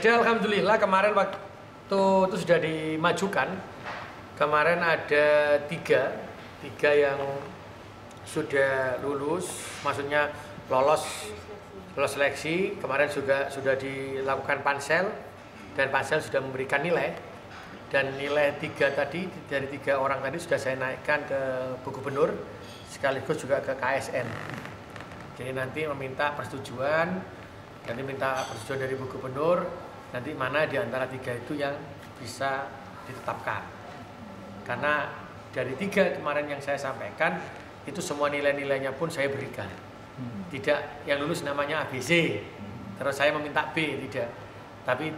Sekda alhamdulillah kemarin waktu itu sudah dimajukan. Kemarin ada tiga yang sudah lulus, maksudnya lolos seleksi. Kemarin juga sudah dilakukan pansel dan pansel sudah memberikan nilai. Dan nilai dari tiga orang tadi sudah saya naikkan ke Bu Gubernur sekaligus juga ke KSN. Jadi nanti meminta persetujuan, dari Bu Gubernur, nanti mana di antara tiga itu yang bisa ditetapkan. Karena dari tiga kemarin yang saya sampaikan, itu semua nilai-nilainya pun saya berikan. Tidak yang lulus namanya ABC, terus saya meminta B, tidak. Tapi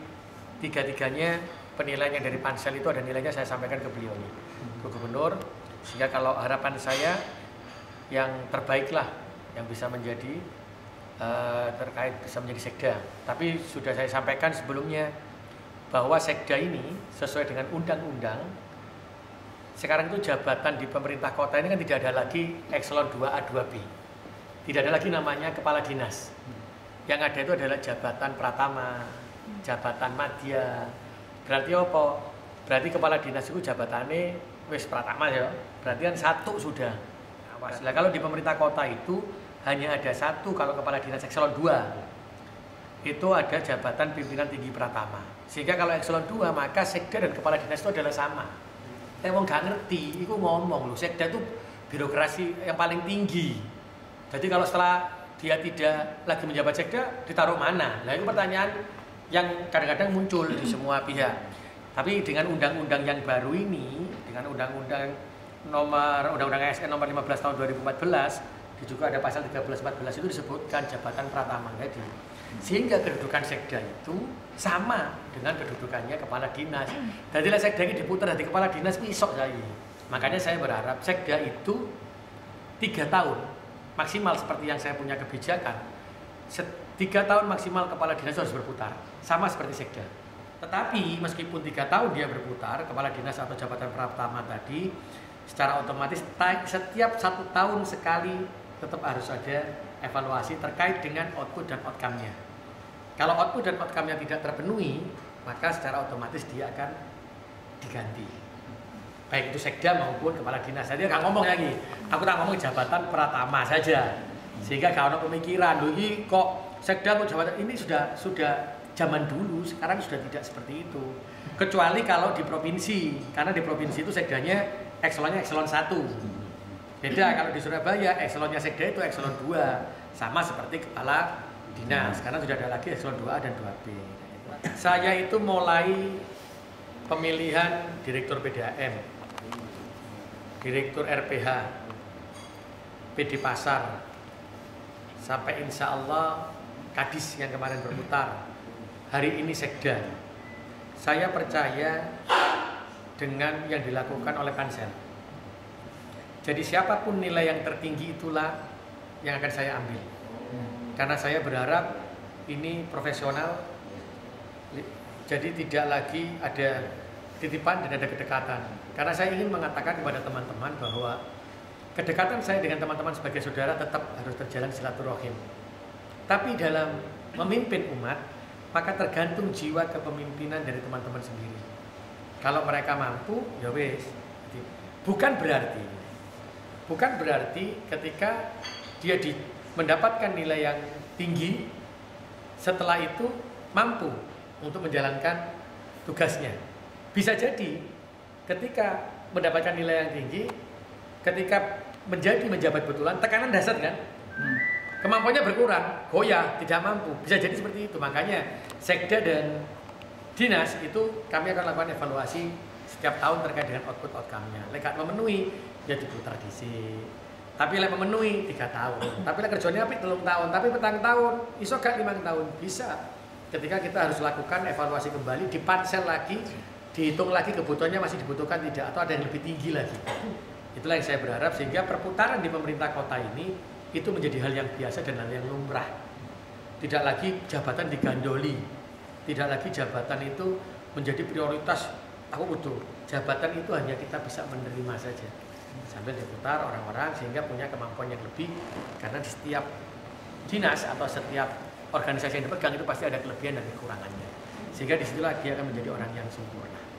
tiga-tiganya penilaian dari pansel itu ada nilainya, saya sampaikan ke beliau nih, Bu Gubernur, sehingga kalau harapan saya yang terbaik lah yang bisa menjadi terkait bisa menjadi sekda. Tapi sudah saya sampaikan sebelumnya bahwa sekda ini sesuai dengan undang-undang, sekarang itu jabatan di pemerintah kota ini kan tidak ada lagi eselon 2A 2B, tidak ada lagi namanya kepala dinas. Yang ada itu adalah jabatan pratama, jabatan madya. Berarti apa? Berarti kepala dinas itu jabatannya wis pratama ya. Berarti kan satu sudah. Nah, kalau di pemerintah kota itu hanya ada satu, kalau kepala dinas eselon 2 itu ada jabatan pimpinan tinggi pratama. Sehingga kalau eselon 2 maka sekda dan kepala dinas itu adalah sama. Wong gak ngerti, itu ngomong loh, sekda itu birokrasi yang paling tinggi. Jadi kalau setelah dia tidak lagi menjabat sekda, ditaruh mana? Nah itu pertanyaan yang kadang-kadang muncul di semua pihak. Tapi dengan undang-undang yang baru ini, dengan undang-undang ASN nomor 15 tahun 2014, juga ada pasal 13-14 itu disebutkan jabatan pratama tadi. Sehingga kedudukan sekda itu sama dengan kedudukannya kepala dinas. Jadi sekda ini diputar dari kepala dinas besok saya. Makanya saya berharap sekda itu 3 tahun maksimal seperti yang saya punya kebijakan. 3 tahun maksimal kepala dinas harus berputar, sama seperti sekda. Tetapi meskipun 3 tahun dia berputar, kepala dinas atau jabatan pratama tadi, secara otomatis setiap 1 tahun sekali tetap harus ada evaluasi terkait dengan output dan outcome-nya. Kalau output dan outcome-nya tidak terpenuhi, maka secara otomatis dia akan diganti. Baik itu sekda maupun kepala dinas. Jadi nggak ngomong lagi, aku tak ngomong jabatan pratama saja. Sehingga kalau ada pemikiran, ini kok sekda atau jabatan ini sudah zaman dulu, sekarang sudah tidak seperti itu. Kecuali kalau di provinsi, karena di provinsi itu sekdanya eselonnya eselon 1. Beda kalau di Surabaya, eselonnya sekda itu eselon 2, sama seperti kepala dinas, karena sudah ada lagi eselon 2A dan 2B. Saya itu mulai pemilihan direktur PDAM, direktur RPH, PD Pasar, sampai insya Allah Kadis yang kemarin berputar, hari ini sekda. Saya percaya dengan yang dilakukan oleh pansel. Jadi siapapun nilai yang tertinggi itulah yang akan saya ambil. Karena saya berharap ini profesional, jadi tidak lagi ada titipan dan ada kedekatan. Karena saya ingin mengatakan kepada teman-teman bahwa kedekatan saya dengan teman-teman sebagai saudara tetap harus terjalan silaturahim. Tapi dalam memimpin umat, maka tergantung jiwa kepemimpinan dari teman-teman sendiri. Kalau mereka mampu, ya wes. Bukan berarti ketika dia mendapatkan nilai yang tinggi, setelah itu mampu untuk menjalankan tugasnya. Bisa jadi ketika mendapatkan nilai yang tinggi, ketika menjabat betulan, tekanan dasar kan, kemampuannya berkurang, goyah, tidak mampu, bisa jadi seperti itu. Makanya sekda dan dinas itu kami akan lakukan evaluasi setiap tahun terkait dengan output outcome-nya. Lekat memenuhi, ya diputar dhisik. Tapi lek memenuhi 3 tahun. Tapi lek kerjanya apik 3 tahun, tapi petang tahun, iso gak 5 tahun, bisa. Ketika kita harus lakukan evaluasi kembali, dipansel lagi, dihitung lagi kebutuhannya masih dibutuhkan tidak, atau ada yang lebih tinggi lagi. Itulah yang saya berharap, sehingga perputaran di pemerintah kota ini itu menjadi hal yang biasa dan hal yang lumrah. Tidak lagi jabatan digandoli, tidak lagi jabatan itu menjadi prioritas. Aku butuh jabatan itu hanya kita bisa menerima saja sambil diputar orang-orang sehingga punya kemampuan yang lebih. Karena di setiap dinas atau setiap organisasi yang dipegang itu pasti ada kelebihan dan kekurangannya. Sehingga disitulah dia akan menjadi orang yang sempurna.